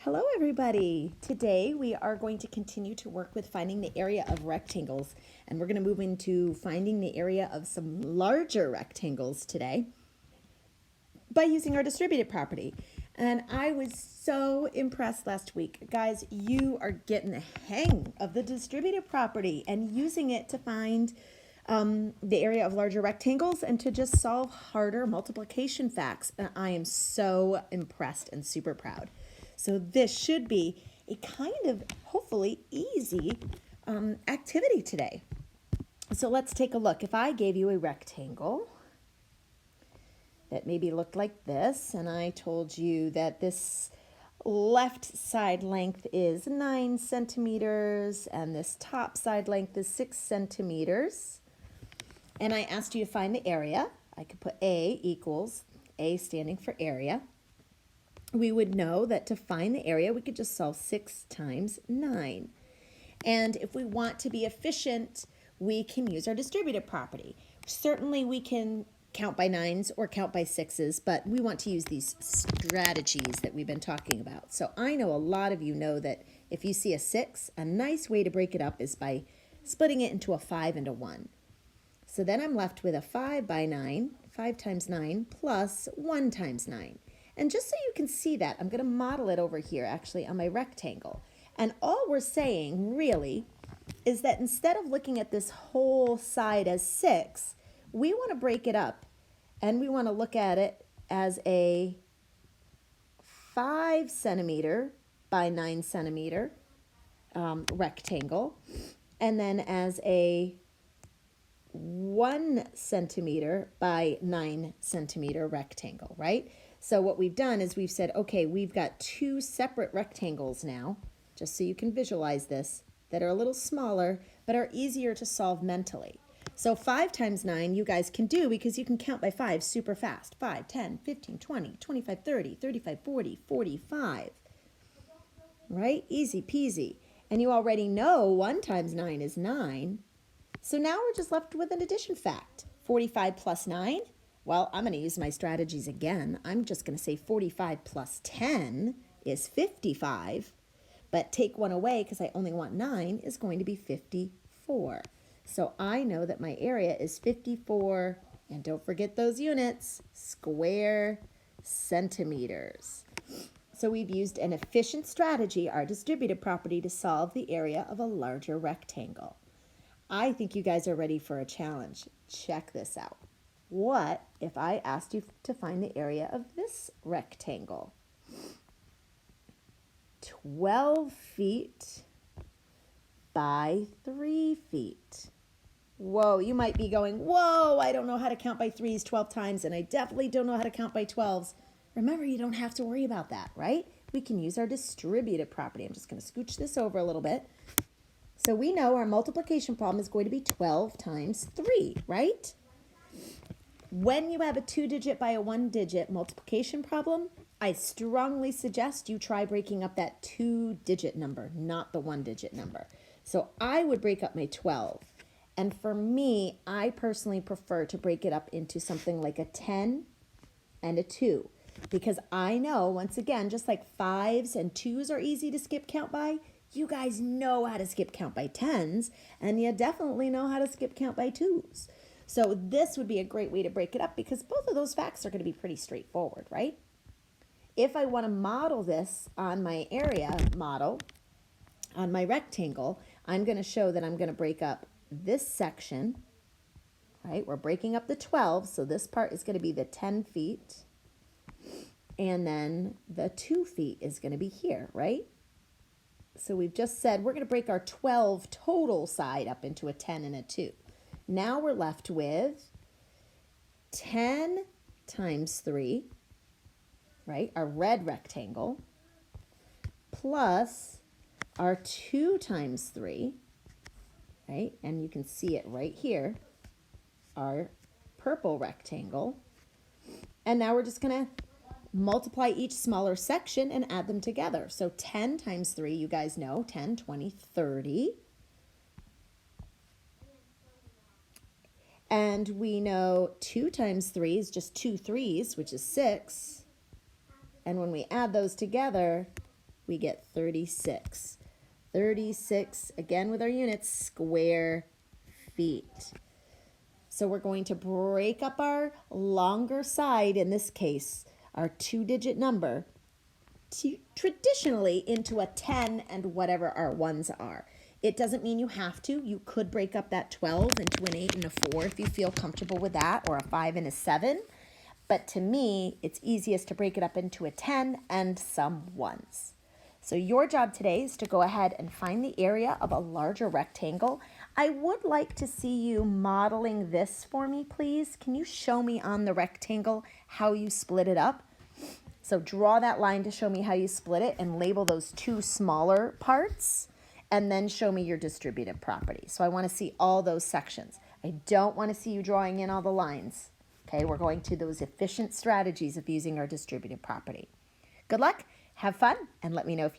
Hello everybody! Today we are going to continue to work with finding the area of rectangles, and we're going to move into finding the area of some larger rectangles today by using our distributive property. And I was so impressed last week. Guys, you are getting the hang of the distributive property and using it to find the area of larger rectangles and to just solve harder multiplication facts. And I am so impressed and super proud. So this should be a kind of hopefully easy activity today. So let's take a look. If I gave you a rectangle that maybe looked like this, and I told you that this left side length is 9 centimeters and this top side length is 6 centimeters, and I asked you to find the area, I could put A equals, A standing for area. We would know that to find the area, we could just solve 6 times 9. And if we want to be efficient, we can use our distributive property. Certainly we can count by 9s or count by 6s, but we want to use these strategies that we've been talking about. So I know a lot of you know that if you see a 6, a nice way to break it up is by splitting it into a 5 and a 1. So then I'm left with a 5 by 9, 5 times 9, plus 1 times 9. And just so you can see that, I'm going to model it over here actually on my rectangle. And all we're saying really is that instead of looking at this whole side as 6, we want to break it up and we want to look at it as a 5 centimeter by 9 centimeter rectangle, and then as a 1 centimeter by 9 centimeter rectangle, right? So what we've done is we've said, okay, we've got 2 separate rectangles now, just so you can visualize this, that are a little smaller, but are easier to solve mentally. So 5 times 9 you guys can do because you can count by 5 super fast. 5, 10, 15, 20, 25, 30, 35, 40, 45. Right? Easy peasy. And you already know 1 times 9 is 9. So now we're just left with an addition fact. 45 plus 9. Well, I'm going to use my strategies again. I'm just going to say 45 plus 10 is 55. But take 1 away because I only want 9 is going to be 54. So I know that my area is 54, and don't forget those units, square centimeters. So we've used an efficient strategy, our distributive property, to solve the area of a larger rectangle. I think you guys are ready for a challenge. Check this out. What if I asked you to find the area of this rectangle? 12 feet by 3 feet. Whoa, you might be going, whoa, I don't know how to count by 3s 12 times, and I definitely don't know how to count by 12s. Remember, you don't have to worry about that, right? We can use our distributive property. I'm just going to scooch this over a little bit. So we know our multiplication problem is going to be 12 times 3, right? When you have a 2-digit by a 1-digit multiplication problem, I strongly suggest you try breaking up that 2-digit number, not the 1-digit number. So I would break up my 12. And for me, I personally prefer to break it up into something like a 10 and a 2. Because I know, once again, just like 5s and 2s are easy to skip count by, you guys know how to skip count by 10s, and you definitely know how to skip count by 2s. So this would be a great way to break it up because both of those facts are going to be pretty straightforward, right? If I want to model this on my area model, on my rectangle, I'm going to show that I'm going to break up this section, right? We're breaking up the 12, so this part is going to be the 10 feet, and then the 2 feet is going to be here, right? So we've just said we're going to break our 12 total side up into a 10 and a 2. Now we're left with 10 times 3, right, our red rectangle, plus our 2 times 3, right, and you can see it right here, our purple rectangle. And now we're just going to multiply each smaller section and add them together. So 10 times 3, you guys know, 10, 20, 30. And we know 2 times 3 is just 2 3s, which is 6. And when we add those together, we get 36. 36, again with our units, square feet. So we're going to break up our longer side, in this case, our 2-digit number, traditionally into a 10 and whatever our ones are. It doesn't mean you have to. You could break up that 12 into an 8 and a 4 if you feel comfortable with that, or a 5 and a 7. But to me, it's easiest to break it up into a 10 and some ones. So your job today is to go ahead and find the area of a larger rectangle. I would like to see you modeling this for me, please. Can you show me on the rectangle how you split it up? So draw that line to show me how you split it and label those 2 smaller parts, and then show me your distributive property. So I want to see all those sections. I don't want to see you drawing in all the lines. Okay, we're going to those efficient strategies of using our distributive property. Good luck, have fun, and let me know if you